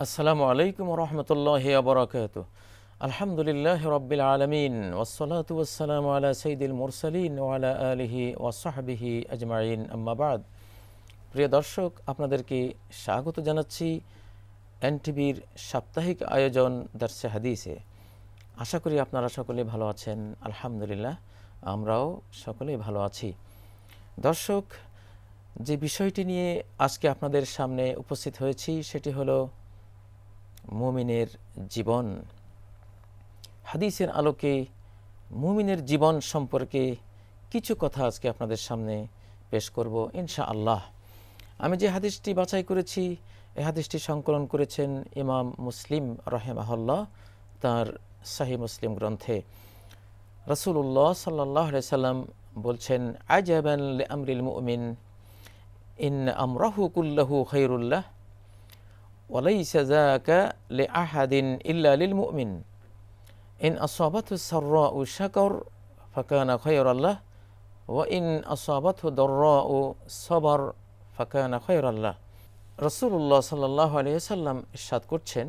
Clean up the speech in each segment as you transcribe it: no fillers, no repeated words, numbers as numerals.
আসসালামু আলাইকুম রহমতুল্লাহি ওয়া বারাকাতুহু। আলহামদুলিল্লাহ রাব্বিল আলামিন ওয়াসসালাতু ওয়াসসালামু আলা সাইয়্যিদিল মুরসালিন ওয়া আলা আলিহি ওয়া সাহবিহি আজমাইন, আম্মা বাদ। প্রিয় দর্শক, আপনাদেরকে স্বাগত জানাচ্ছি এনটিভির সাপ্তাহিক আয়োজন দারসে হাদিসে। আশা করি আপনারা সকলে ভালো আছেন। আলহামদুলিল্লাহ, আমরাও সকলেই ভালো আছি। দর্শক, যে বিষয়টি নিয়ে আজকে আপনাদের সামনে উপস্থিত হয়েছি সেটি হলো মুমিনের জীবন। হাদিসের আলোকে মুমিনের জীবন সম্পর্কে কিছু কথা আজকে আপনাদের সামনে পেশ করব ইনশাআল্লাহ। আমি যে হাদিসটি বাছাই করেছি, এই হাদিসটি সংকলন করেছেন ইমাম মুসলিম রাহিমাহুল্লাহ তার সহিহ মুসলিম গ্রন্থে। রাসূলুল্লাহ সাল্লাল্লাহু আলাইহি সাল্লাম বলছেন, আজাবান লিআমরিল মুমিন ইন আমরাহু কুল্লাহু খায়রুল্লাহ ওয়ালাইসা যাকা লিআহাদিন ইল্লা লিল মুমিন ইন আসাবাতহু সাররাউ শাকার ফাকানা খায়রাল্লাহ ওয়া ইন আসাবাতহু দাররাউ সাবার ফাকানা খায়রাল্লাহ। রাসূলুল্লাহ সাল্লাল্লাহু আলাইহি সাল্লাম ইরশাদ করছেন,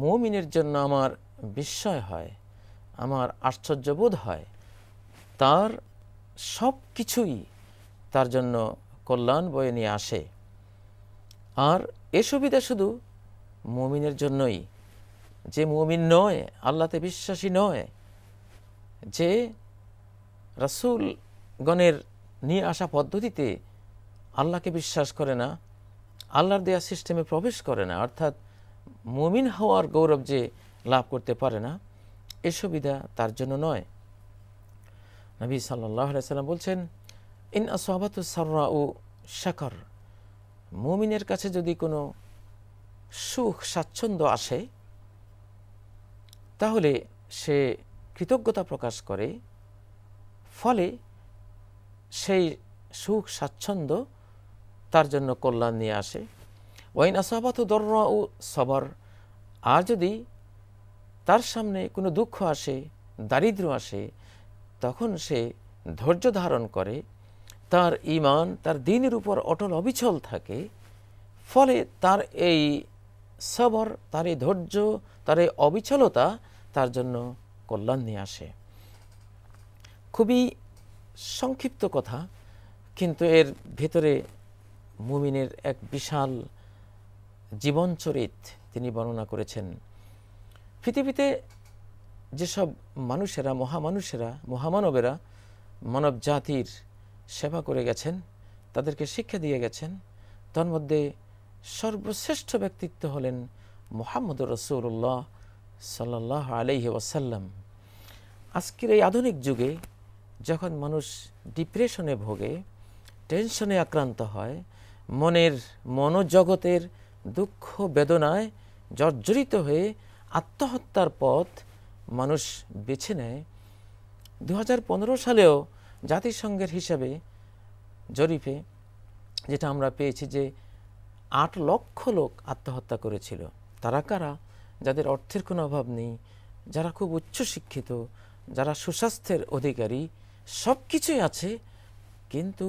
মুমিনের জন্য আমার বিস্ময় হয়, আমার আশ্চর্যবোধ হয়, তার সব কিছুই তার জন্য কল্যাণ বয়ে নিয়ে আসে। আর এ সুবিধা শুধু মুমিনের জন্যই। যে মুমিন নয়, আল্লাহতে বিশ্বাসী নয়, যে রাসূলগণের নিয়ে আসা পদ্ধতিতে আল্লাহকে বিশ্বাস করে না, আল্লাহর দেয়া সিস্টেমে প্রবেশ করে না, অর্থাৎ মুমিন হওয়ার গৌরব যে লাভ করতে পারে না, এ সুবিধা তার জন্য নয়। নবী সাল্লাল্লাহু আলাইহি সাল্লাম বলছেন, ইন আসাবাতহু সাররাউ শাকার, মুমিনের কাছে যদি কোনো সুখ স্বাচ্ছন্দ্য আসে তাহলে সে কৃতজ্ঞতা প্রকাশ করে, ফলে সেই সুখ স্বাচ্ছন্দ্য তার জন্য কল্যাণ নিয়ে আসে। ওয়াইন আসাবাতহু দাররাউ সাবার, আর যদি তার সামনে কোনো দুঃখ আসে, দারিদ্র্য আসে, তখন সে ধৈর্য ধারণ করে, তার ঈমান, তার দ্বীনের উপর অটল অবিচল থাকে, ফলে তার এই সবর, তার এই ধৈর্য, তার এই অবিচলতা তার জন্য কল্যাণ নিয়ে আসে। খুবই সংক্ষিপ্ত কথা, কিন্তু এর ভেতরে মুমিনের এক বিশাল জীবনচরিত তিনি বর্ণনা করেছেন। পৃথিবীতে যেসব মানুষেরা, মহামানুষেরা, মহামানবেরা মানব জাতির সেবা করে গেছেন, তাদেরকে শিক্ষা দিয়ে গেছেন, তার মধ্যে সর্বশ্রেষ্ঠ ব্যক্তিত্ব হলেন মুহাম্মদুর রাসূলুল্লাহ সাল্লাল্লাহু আলাইহি ওয়াসাল্লাম। আজকের এই আধুনিক যুগে যখন মানুষ ডিপ্রেশনে ভোগে, টেনশনে আক্রান্ত হয়, মনোজগতের দুঃখ বেদনায় জর্জরিত হয়ে আত্মহত্যার পথ মানুষ বেছে নেয়, 2015 সালেও জাতিসংঘের হিসাবে জরিপে যেটা আমরা পেয়েছি যে 8 লক্ষ লোক আত্মহত্যা করেছিল। তারা কারা? যাদের অর্থের কোনো অভাব নেই, যারা খুব উচ্চশিক্ষিত, যারা সুস্বাস্থ্যের অধিকারী, সব কিছুই আছে, কিন্তু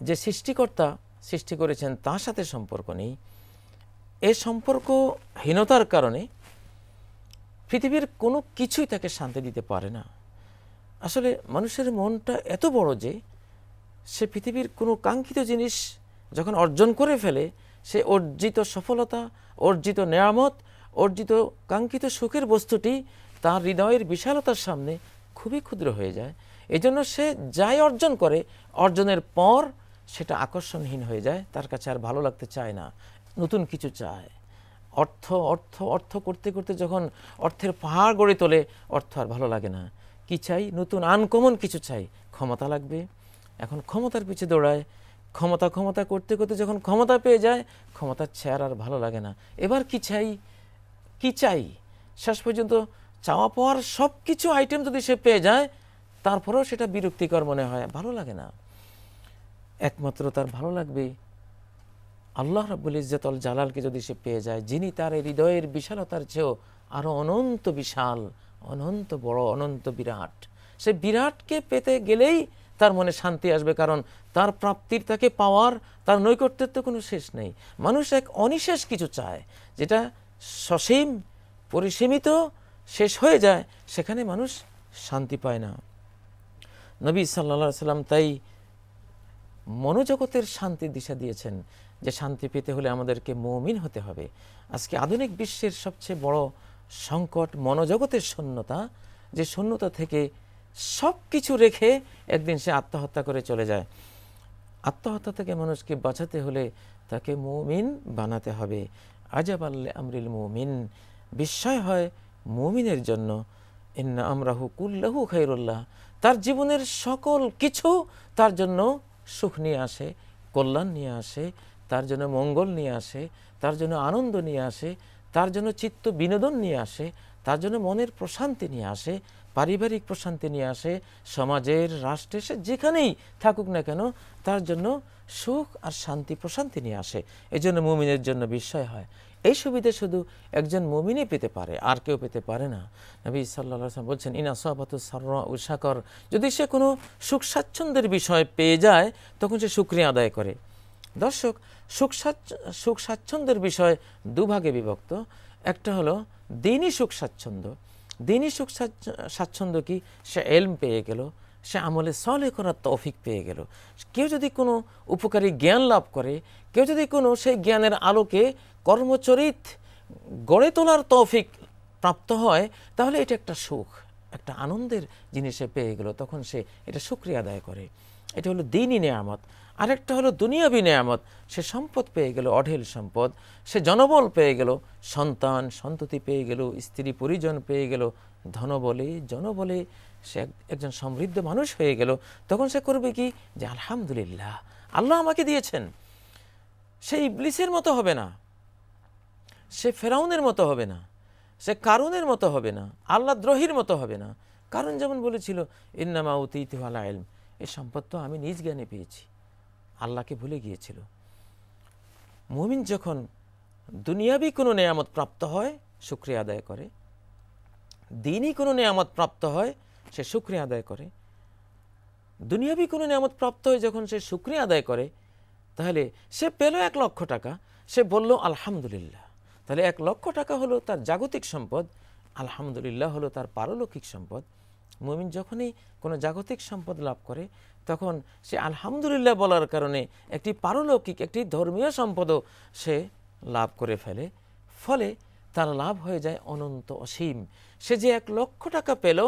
যে সৃষ্টিকর্তা সৃষ্টি করেছেন তার সাথে সম্পর্ক নেই। এই সম্পর্কহীনতার কারণে পৃথিবীর কোনো কিছুই তাকে শান্তি দিতে পারে না। আসলে মানুষের মনটা এত বড় যে সে পৃথিবীর কোনো কাঙ্ক্ষিত জিনিস যখন অর্জন করে ফেলে, সে অর্জিত সফলতা, অর্জিত নেয়ামত, অর্জিত কাঙ্ক্ষিত সুখের বস্তুটি তার হৃদয়ের বিশালতার সামনে খুবই ক্ষুদ্র হয়ে যায়। এজন্য সে যাই অর্জন করে, অর্জনের পর সেটা আকর্ষণহীন হয়ে যায়, তার কাছে আর ভালো লাগতে চায় না, নতুন কিছু চায়। অর্থ অর্থ অর্থ করতে করতে যখন অর্থের পাহাড় গড়ে তোলে, অর্থ আর ভালো লাগে না। কি চাই? নতুন আনকমন কিছু চাই। ক্ষমতা লাগবে, এখন ক্ষমতার পিছে দৌড়ায়। ক্ষমতা ক্ষমতা করতে করতে যখন ক্ষমতা পেয়ে যায়, ক্ষমতার চেয়ার আর ভালো লাগে না। এবার কি চাই, কি চাই? শেষ পর্যন্ত চাওয়া পাওয়ার সব কিছু আইটেম যদি সে পেয়ে যায়, তারপরেও সেটা বিরক্তিকর মনে হয়, ভালো লাগে না। একমাত্র তার ভালো লাগবে আল্লাহ রাব্বুল ইজ্জত ওয়াল জালালকে যদি সে পেয়ে যায়, যিনি তার হৃদয়ের বিশালতার চেয়েও আরো অনন্ত বিশাল, অনন্ত বড়, অনন্ত বিরাট। সে বিরাটকে পেতে গেলেই তার মনে শান্তি আসবে, কারণ তার প্রাপ্তির, তাকে পাওয়ার, তার নৈকট্যের তো কোনো শেষ নেই। মানুষ এক অনিশেষ কিছু চায়, যেটা সসীম, পরিসীমিত, শেষ হয়ে যায়, সেখানে মানুষ শান্তি পায় না। নবী সাল্লাল্লাহু আলাইহি সাল্লাম তাই মনোজগতের শান্তির দিশা দিয়েছেন, যে শান্তি পেতে হলে আমাদেরকে মুমিন হতে হবে। আজকে আধুনিক বিশ্বের সবচেয়ে বড় সংকট মনোজগতের শূন্যতা, যে শূন্যতা থেকে সব কিছু রেখে একদিন সে আত্মহত্যা করে চলে যায়। আত্মহত্যা থেকে মানুষকে বাঁচাতে হলে তাকে মুমিন বানাতে হবে। আজাব আল্লে আমরিল মুমিন, বিস্ময় হয় মুমিনের জন্য। ইন্না আমরাহু কুল্লাহু খায়রুল্লাহ, তার জীবনের সকল কিছু তার জন্য সুখ নিয়ে আসে, কল্যাণ নিয়ে আসে, তার জন্য মঙ্গল নিয়ে আসে, তার জন্য আনন্দ নিয়ে আসে, তার জন্য চিত্ত বিনোদন নিয়ে আসে, তার জন্য মনের প্রশান্তি নিয়ে আসে, পারিবারিক প্রশান্তি নিয়ে আসে, সমাজের, রাষ্ট্রে, সে যেখানেই থাকুক না কেন তার জন্য সুখ আর শান্তি, প্রশান্তি নিয়ে আসে। এই জন্য মুমিনের জন্য বিস্ময় হয়। এই সুবিধা শুধু একজন মুমিনই পেতে পারে, আর কেউ পেতে পারে না। নবী সাল্লাল্লাহু আলাইহি ওয়াসাল্লাম বলছেন, ইন আসাবাতু সাররা ও শাকর, যদি সে কোনো সুখ স্বাচ্ছন্দ্যের বিষয় পেয়ে যায় তখন সে শুকরিয়া আদায় করে। দর্শক, সুখ স্বাচ্ছন্দ্যের বিষয় দুভাগে বিভক্ত। একটা হলো দ্বীনি সুখ স্বাচ্ছন্দ্য। দ্বীনি সুখ স্বাচ্ছন্দ্য কি? সে এলম পেয়ে গেল, সে আমলে সলেহ করার তৌফিক পেয়ে গেল। কেউ যদি কোনো উপকারী জ্ঞান লাভ করে, কেউ যদি কোনো সেই জ্ঞানের আলোকে কর্মচরিত গড়ে তোলার তৌফিক প্রাপ্ত হয়, তাহলে এটা একটা সুখ, একটা আনন্দের জিনিসে পেয়ে গেল, তখন সে এটা শুকরিয়া আদায় করে। এটা হলো দ্বীনি নেয়ামত। আরেকটা হলো দুনিয়াবী নেয়ামত। সে সম্পদ পেয়ে গেল, অঢেল সম্পদ, সে জনবল পেয়ে গেল, সন্তান সন্ততি পেয়ে গেল, স্ত্রী পরিজন পেয়ে গেল, ধনবলে জনবলে সে একজন সমৃদ্ধ মানুষ হয়ে গেল। তখন সে করবে কি? যে আলহামদুলিল্লাহ, আল্লাহ আমাকে দিয়েছেন। সে ইবলিসের মতো হবে না, সে ফেরাউনের মতো হবে না, সে কারুনের মতো হবে না, আল্লাহ দ্রোহীর মতো হবে না। কারণ যেমন বলেছিল, ইন্নামা উতীতু আলা ইলম, এই সম্পদ তো আমি নিজ জ্ঞানে পেয়েছি, আল্লাহকে ভুলে গিয়েছিল। মুমিন যখন দুনিয়াবী কোনো নেয়ামত প্রাপ্ত হয় শুকরিয়া আদায় করে, দ্বীনি কোনো নেয়ামত প্রাপ্ত হয় সে শুকরিয়া আদায় করে। দুনিয়াবী কোনো নেয়ামত প্রাপ্ত হয় যখন সে শুকরিয়া আদায় করে, তাহলে সে পেল 1 লক্ষ টাকা, সে বলল আলহামদুলিল্লাহ। তাহলে 1 লক্ষ টাকা হলো তার জাগতিক সম্পদ, আলহামদুলিল্লাহ হলো তার পারলৌকিক সম্পদ। মুমিন যখনই কোনো জাগতিক সম্পদ লাভ করে, তখন সে আলহামদুলিল্লাহ বলার কারণে একটি পারলৌকিক, একটি ধর্মীয় সম্পদও সে লাভ করে ফেলে। ফলে তার লাভ হয়ে যায় অনন্ত, অসীম। সে যে 1 লক্ষ টাকা পেল,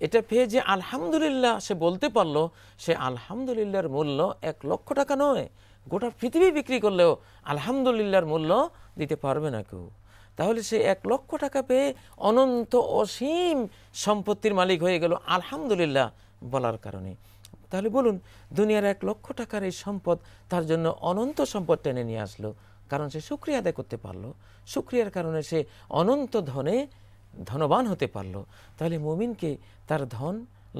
এটা পেয়ে যে আলহামদুলিল্লাহ সে বলতে পারলো, সে আলহামদুলিল্লাহর মূল্য 1 লক্ষ টাকা নয়, গোটা পৃথিবী বিক্রি করলেও আলহামদুলিল্লাহর মূল্য দিতে পারবে না কেউ। তাহলে সে 1 লক্ষ টাকা পেয়ে অনন্ত, অসীম সম্পত্তির মালিক হয়ে গেল আলহামদুলিল্লাহ বলার কারণে। তাহলে বলুন, দুনিয়ার 1 লক্ষ টাকার এই সম্পদ তার জন্য অনন্ত সম্পদ টেনে নিয়ে আসলো, কারণ সে শুকরিয়া আদায় করতে পারলো। শুকরিয়ার কারণে সে অনন্ত ধনে ধনবান হতে পারলো। তাহলে মুমিনকে তার ধন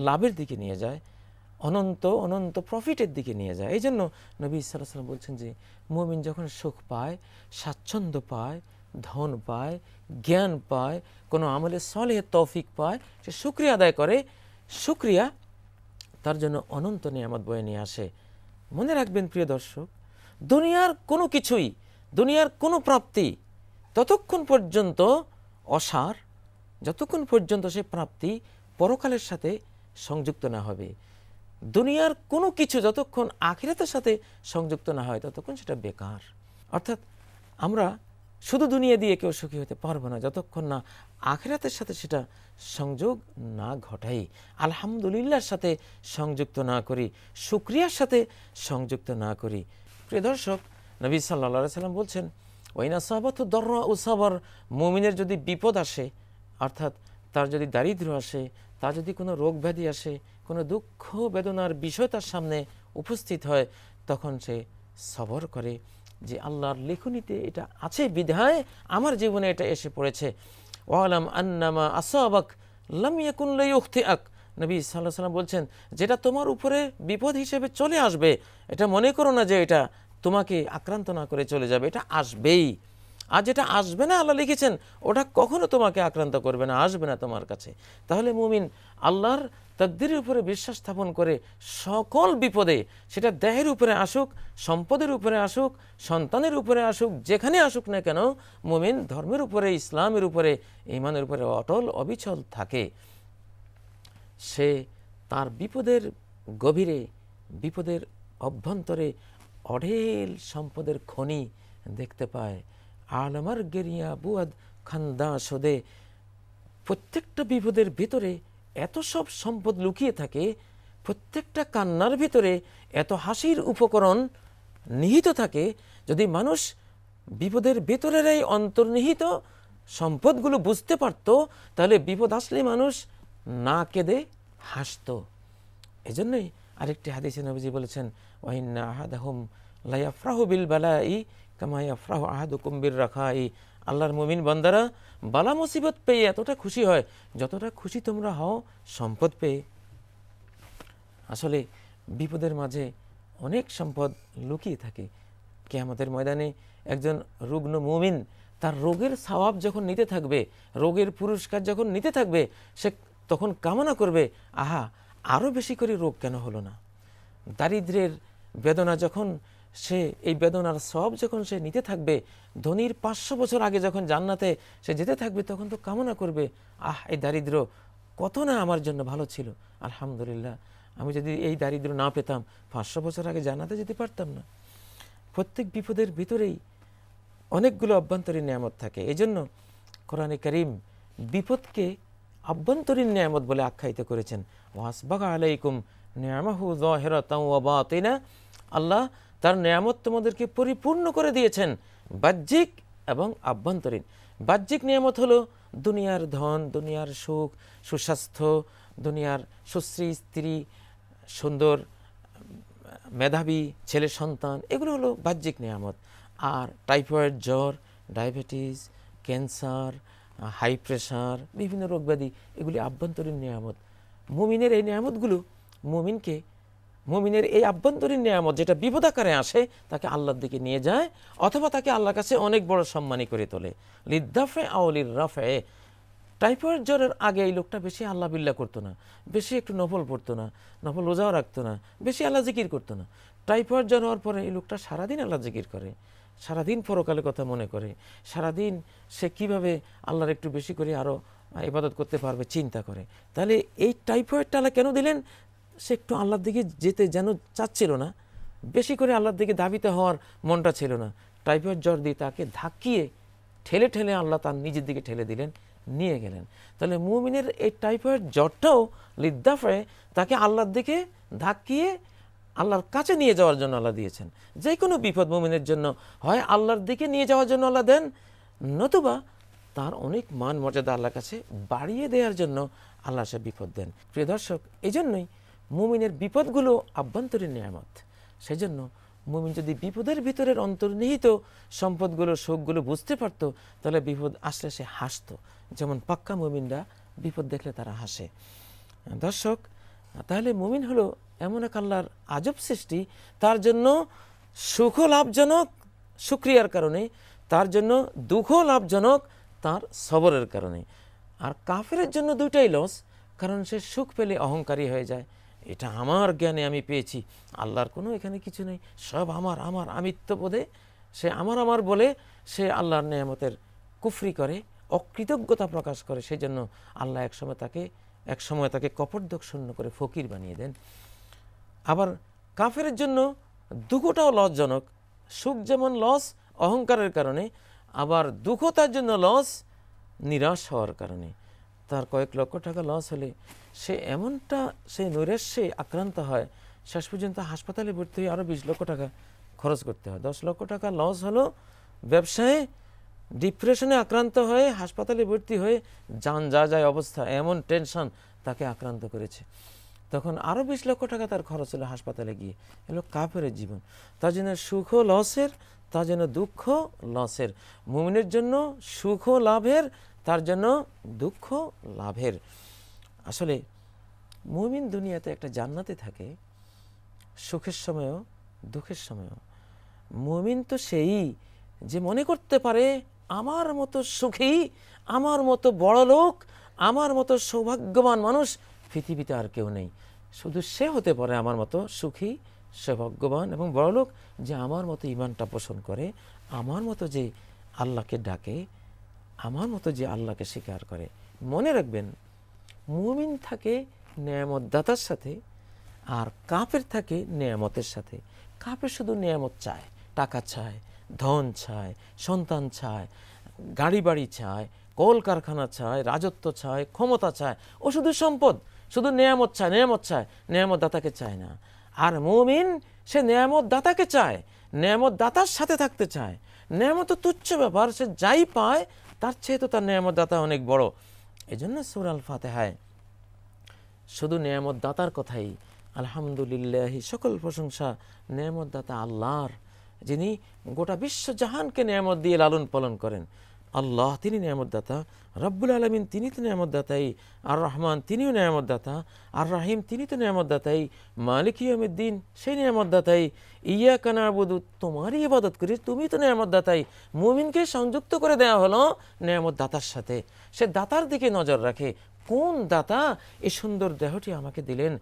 লাভের দিকে নিয়ে যায়, অনন্ত অনন্ত প্রফিটের দিকে নিয়ে যায়। এই জন্য নবী সাল্লাল্লাহু আলাইহি ওয়াসাল্লাম বলছেন যে মুমিন যখন সুখ পায়, স্বাচ্ছন্দ্য পায়, ধন পায়, জ্ঞান পায়, কোনো আমলে সলেহের তৌফিক পায়, সে শুকরিয়া আদায় করে। শুকরিয়া তার জন্য অনন্ত নিয়ামত বয়ে নিয়ে আসে। মনে রাখবেন প্রিয় দর্শক, দুনিয়ার কোনো কিছুই, দুনিয়ার কোনো প্রাপ্তি ততক্ষণ পর্যন্ত অসার, যতক্ষণ পর্যন্ত সে প্রাপ্তি পরকালের সাথে সংযুক্ত না হবে। দুনিয়ার কোনো কিছু যতক্ষণ আখিরাতের সাথে সংযুক্ত না হয় ততক্ষণ সেটা বেকার। অর্থাৎ আমরা শুধু দুনিয়া দিয়ে কেউ সুখী হতে পারবো না যতক্ষণ না আখিরাতের সাথে সেটা সংযোগ না ঘটাই, আলহামদুলিল্লাহর সাথে সংযুক্ত না করি, শুকরিয়ার সাথে সংযুক্ত না করি। প্রিয় দর্শক, নবী সাল্লাল্লাহু আলাইহি ওয়াসাল্লাম বলছেন, ওয়াইনা সাবাতু দররা ও সাবর, মুমিনের যদি বিপদ আসে, অর্থাৎ তার যদি দারিদ্র্য আসে, তার যদি কোনো রোগ ব্যাধি আসে, কোনো দুঃখ বেদনার বিষয় তার সামনে উপস্থিত হয়, তখন সে সবর করে যে আল্লাহর লেখনীতে এটা আছে বিধায় আমার জীবনে এটা এসে পড়েছে। ওয়ালাম আন্নামা আসাবাক লাম ইয়াকুন লিয়ুখতিআক, নবী সাল্লাল্লাহু আলাইহি ওয়াসাল্লাম বলছেন, যেটা তোমার উপরে বিপদ হিসেবে চলে আসবে, এটা মনে করো না যে এটা তোমাকে আক্রান্ত না করে চলে যাবে, এটা আসবেই। আর যেটা আসবে না আল্লাহ লিখেছেন ওটা কখনো তোমাকে আক্রান্ত করবে না, আসবে না তোমার কাছে। তাহলে মুমিন আল্লাহর তাকদীরের উপরে বিশ্বাস স্থাপন করে সকল বিপদে, সেটা দেহের উপরে আসুক, সম্পদের উপরে আসুক, সন্তানের উপরে আসুক, যেখানে আসুক না কেন, মুমিন ধর্মের উপরে, ইসলামের উপরে, ঈমানের উপরে অটল অবিচল থাকে। সে তার বিপদের গভীরে, বিপদের অভ্যন্তরে অঢেল সম্পদের খনি দেখতে পায়। আলমার গেরিয়া বুয়াদ খান্দা সদে, প্রত্যেকটা বিপদের ভিতরে এত সব সম্পদ লুকিয়ে থাকে, প্রত্যেকটা কান্নার ভিতরে এত হাসির উপকরণ নিহিত থাকে। যদি মানুষ বিপদের ভিতরের এই অন্তর্নিহিত সম্পদগুলো বুঝতে পারত, তাহলে বিপদ আসলে মানুষ না কেঁদে হাসত। এজন্যই আরেকটি হাদিসে নবীজি বলেছেন, ওয়াইন্না আহাদাহুম লা ইয়াফরাহু বিল বালাই কামা ইয়াফরাহু আহাদুকুম বির রাখাই। আল্লাহর মুমিন বান্দারা বালা মুসিবত পেয়ে এতটা খুশি হয় যতটা খুশি তোমরা হও সম্পদ পেয়ে। আসলে বিপদের মাঝে অনেক সম্পদ লুকিয়ে থাকে। কিয়ামতের ময়দানে একজন রুগ্ন মুমিন তার রোগের সওয়াব যখন নিতে থাকবে, রোগের পুরস্কার যখন নিতে থাকবে, সে তখন কামনা করবে, আহা আরও বেশি করে রোগ কেন হলো না। দারিদ্র্যের বেদনা যখন সে, এই বেদনার সওয়াব যখন সে নিতে থাকবে, ধনীর 500 বছর আগে যখন জান্নাতে সে যেতে থাকবে, তখন তো কামনা করবে, আহ এই দারিদ্র্য কত না আমার জন্য ভালো ছিল, আলহামদুলিল্লাহ আমি যদি এই দারিদ্র্য না পেতাম 500 বছর আগে জান্নাতে যেতে পারতাম না। প্রত্যেক বিপদের ভিতরেই অনেকগুলো অভ্যন্তরীণ নিয়ামত থাকে। এই জন্য কোরআনে কারীম বিপদকে আভ্যন্তরীণ নিয়ামত বলে আখ্যায়িত করেছেন। ওয়াসবাগা আলাইকুম নিয়ামাহু যাহিরাতাও ওয়া বাতিনা, আল্লাহ তার নিয়ামত তোমাদেরকে পরিপূর্ণ করে দিয়েছেন, বাহ্যিক এবং আভ্যন্তরীণ। বাহ্যিক নিয়ামত হলো দুনিয়ার ধন, দুনিয়ার সুখ, সুস্বাস্থ্য, দুনিয়ার সুশ্রী স্ত্রী, সুন্দর মেধাবী ছেলে সন্তান, এগুলো হলো বাহ্যিক নিয়ামত। আর টাইফয়েড, জ্বর, ডায়াবেটিস, ক্যান্সার, হাই প্রেশার, বিভিন্ন রোগব্যাধি, এগুলি আভ্যন্তরীণ নিয়ামত। মুমিনের এই নিয়ামতগুলো মুমিনের এই আভ্যন্তরীণ নিয়ামত যেটা বিপদাকারে আসে, তাকে আল্লাহর দিকে নিয়ে যায়, অথবা তাকে আল্লাহর কাছে অনেক বড় সম্মানী করে তোলে। লিদ্দাফে আউলির রাফে, টাইফয়েড জ্বরের আগে এই লোকটা বেশি আল্লাহ বিল্লাহ করতো না, বেশি একটু নফল পড়তো না, নফল রোজাও রাখতো না, বেশি আল্লাহ জিকির করতো না। টাইফয়েড জ্বর হওয়ার পরে এই লোকটা সারাদিন আল্লাহ জিকির করে, সারাদিন পরকালের কথা মনে করে, সারাদিন সে কিভাবে আল্লাহর একটু বেশি করে আরও ইবাদত করতে পারবে চিন্তা করে। তাহলে এই টাইফয়েডটা আল্লাহ কেন দিলেন? সে একটু আল্লাহর দিকে যেতে যেন চাচ্ছিল না, বেশি করে আল্লাহর দিকে ধাবিত হওয়ার মনটা ছিল না। টাইফয়েড জ্বর দিয়ে তাকে ধাক্কিয়ে ঠেলে ঠেলে আল্লাহ তার নিজের দিকে ঠেলে দিলেন, নিয়ে গেলেন। তাহলে মুমিনের এই টাইফয়েড জ্বরটাও লিদ্দাফে তাকে আল্লাহর দিকে ধাক্কিয়ে আল্লাহর কাছে নিয়ে যাওয়ার জন্য আল্লাহ দিয়েছেন। যে কোনো বিপদ মুমিনের জন্য হয় আল্লাহর দিকে নিয়ে যাওয়ার জন্য আল্লাহ দেন, নতুবা তার অনেক মান মর্যাদা আল্লাহর কাছে বাড়িয়ে দেওয়ার জন্য আল্লাহ সে বিপদ দেন। প্রিয় দর্শক, এই জন্যই মুমিনের বিপদগুলো আভ্যন্তরীণ নিয়ামত। সেই জন্য মুমিন যদি বিপদের ভিতরের অন্তর্নিহিত সম্পদগুলো, সুখগুলো বুঝতে পারত, তাহলে বিপদ আসলে সে হাসত। যেমন পাক্কা মুমিনরা বিপদ দেখলে তারা হাসে। দর্শক, তাহলে মুমিন হলো এমন এক আল্লাহর আজব সৃষ্টি, তার জন্য সুখও লাভজনক শুকরিয়ার কারণে, তার জন্য দুঃখও লাভজনক তার সবরের কারণে। আর কাফেরের জন্য দুইটাই লস, কারণ সে সুখ পেলে অহংকারী হয়ে যায়, এটা আমার জ্ঞানে আমি পেয়েছি, আল্লাহর কোনো এখানে কিছু নেই, সব আমার আমার আমিত্ববোধে সে আমার আমার বলে সে আল্লাহর নেয়ামতের কুফরি করে, অকৃতজ্ঞতা প্রকাশ করে। সেই জন্য আল্লাহ একসময় তাকে কপটদক শূন্য করে ফকির বানিয়ে দেন। আবার কাফেরের জন্য দুঃখটাও লসজনক। সুখ যেমন লস অহংকারের কারণে, আবার দুঃখ তার জন্য লস নিরাশ হওয়ার কারণে। তার কয়েক লক্ষ টাকা লস হলে সে এমনটা সে নৈরাশ্যে আক্রান্ত হয়, শেষ পর্যন্ত হাসপাতালে ভর্তি হয়ে আরও 20 লক্ষ টাকা খরচ করতে হয়। 10 লক্ষ টাকা লস হলো ব্যবসায়, ডিপ্রেশনে আক্রান্ত হয়ে হাসপাতালে ভর্তি হয়ে যান যা যায় অবস্থা, এমন টেনশন তাকে আক্রান্ত করেছে। তখন আরও 20 লক্ষ টাকা তার খরচ হলো হাসপাতালে গিয়ে। এলো কাফেরের জীবন। তার জন্য সুখ লসের, তার জন্য দুঃখ লসের। মুমিনের জন্য সুখ লাভের, তার জন্য দুঃখ লাভের। আসলে মুমিন দুনিয়াতে একটা জান্নাতে থাকে, সুখের সময়ও দুঃখের সময়ও। মুমিন তো সেই যে মনে করতে পারে আমার মতো সুখী, আমার মতো বড় লোক, আমার মতো সৌভাগ্যবান মানুষ পৃথিবীতে আর কেউ নেই। শুধু সে হতে পারে আমার মতো সুখী, সৌভাগ্যবান এবং বড়লোক, যে আমার মতো ইমানটা পোষণ করে, আমার মতো যে আল্লাহকে ডাকে, আমার মতো যে আল্লাহকে স্বীকার করে। মনে রাখবেন, মুমিন থাকে নেয়ামত দাতার সাথে, আর কাফের থাকে নেয়ামতের সাথে। কাফের শুধু নেয়ামত চায়, টাকা চায়, ধন চায়, সন্তান চায়, গাড়ি বাড়ি চায়, কলকারখানা চায়, রাজত্ব চায়, ক্ষমতা চায়। ও শুধু সম্পদ, শুধু নেয়ামত চায়, নেয়ামত চায়, নেয়ামত দাতাকে চায় না। আর মুমিন সে নেয়ামত দাতাকে চায়, নেয়ামত দাতার সাথে থাকতে চায়। নেয়ামত তো তুচ্ছ ব্যাপার, সে যাই পায় তার চেয়ে তো তার নেয়ামত দাতা অনেক বড়। এই জন্য সূরা আল ফাতিহায় শুধু নেয়ামত দাতার কথাই, আলহামদুলিল্লাহ, সকল প্রশংসা নেয়ামত দাতা আল্লাহর, যিনি গোটা বিশ্ব জাহানকে নেয়ামত দিয়ে লালন পালন করেন। আল্লাহ তিনি নেয়ামত দাতা, রব্বুল আলামিন তিনি তো নেয়ামত দাতাই, আর রহমান তিনিও নেয়ামত দাতা, আর রাহিম তিনি তো নেয়ামত দাতাই, মালিক ইয়াউমিদ্দিন সেই নেয়ামত দাতাই, ইয়াকা না'বুদু তোমারই ইবাদত করি তুমি তো নেয়ামত দাতাই। মুমিনকে সংযুক্ত করে দেওয়া হলো নেয়ামত দাতার সাথে। সে দাতার দিকে নজর রাখে, কোন দাতা এই সুন্দর দেহটি আমাকে দিলেন,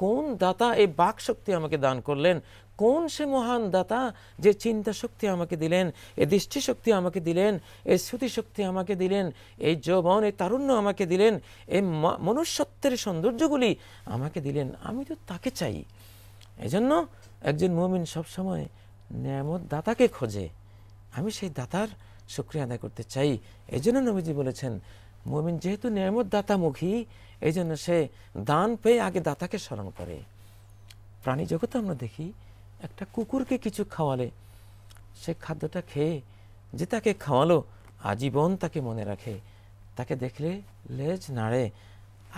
কোন দাতা এই বাক শক্তি আমাকে দান করলেন, কোন সে মহান দাতা যে চিন্তা শক্তি আমাকে দিলেন, এই দৃষ্টি শক্তি আমাকে দিলেন, এই শ্রুতি শক্তি আমাকে দিলেন, এই যৌবন এই তারুণ্য আমাকে দিলেন, এই মনুষ্যত্বের সৌন্দর্যগুলি আমাকে দিলেন। আমি তো তাকে চাই। এজন্য একজন মুমিন সবসময় নেয়ামত দাতাকে খোঁজে। আমি সেই দাতার শুকরিয়া আদায় করতে চাই। এই জন্য নবীজি বলেছেন, মুমিন যেহেতু নেয়ামত দাতামুখী, এই জন্য সে দান পেয়ে আগে দাতাকে স্মরণ করে। প্রাণী জগতে আমরা দেখি, একটা কুকুরকে কিছু খাওয়ালে সে খাদ্যটা খেয়ে যে তাকে খাওয়ালো আজীবন তাকে মনে রাখে, তাকে দেখলে লেজ নাড়ে,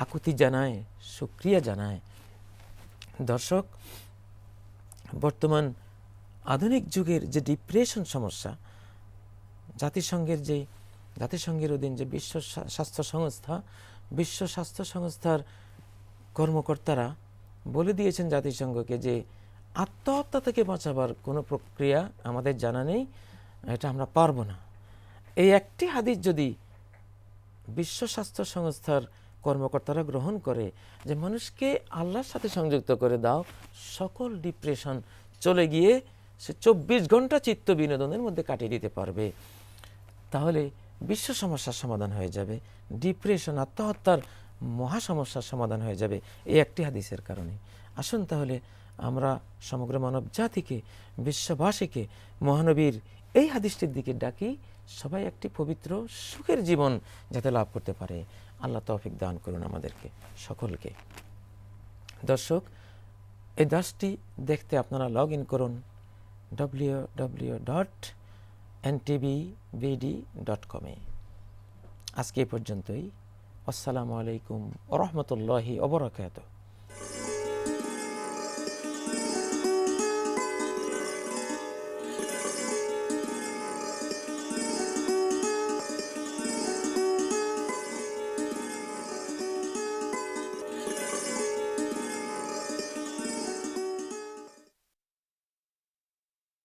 আকুতি জানায়, শুকরিয়া জানায়। দর্শক, বর্তমান আধুনিক যুগের যে ডিপ্রেশন সমস্যা, জাতিসংঘের অধীন যে বিশ্ব স্বাস্থ্য সংস্থার কর্মকর্তারা বলে দিয়েছেন জাতিসংঘকে যে আত্মহত্যা থেকে বাঁচাবার কোনো প্রক্রিয়া আমাদের জানা নেই, এটা আমরা পারবো না। এই একটি হাদিস যদি বিশ্ব স্বাস্থ্য সংস্থার কর্মকর্তারা গ্রহণ করে যে মানুষকে আল্লাহর সাথে সংযুক্ত করে দাও, সকল ডিপ্রেশন চলে গিয়ে সে 24 ঘন্টা চিত্ত বিনোদনের মধ্যে কাটিয়ে দিতে পারবে, তাহলে বিশ্ব সমস্যার সমাধান হয়ে যাবে। ডিপ্রেশন, আত্মহত্যার মহা সমস্যার সমাধান হয়ে যাবে এই একটি হাদিসের কারণে। আসুন তাহলে আমরা সমগ্র মানব জাতিকে, বিশ্ববাসীকে মহানবীর এই হাদিসটির দিকে ডাকি, সবাই একটি পবিত্র সুখের জীবন যাতে লাভ করতে পারে। আল্লাহ তৌফিক দান করুন আমাদেরকে সকলকে। দর্শক, এই দাসটি দেখতে আপনারা লগ ইন করুন www.ntbbd.com। আজকে এই পর্যন্তই। আসসালামু আলাইকুম ওয়া রাহমাতুল্লাহি ওয়া বারাকাতুহু।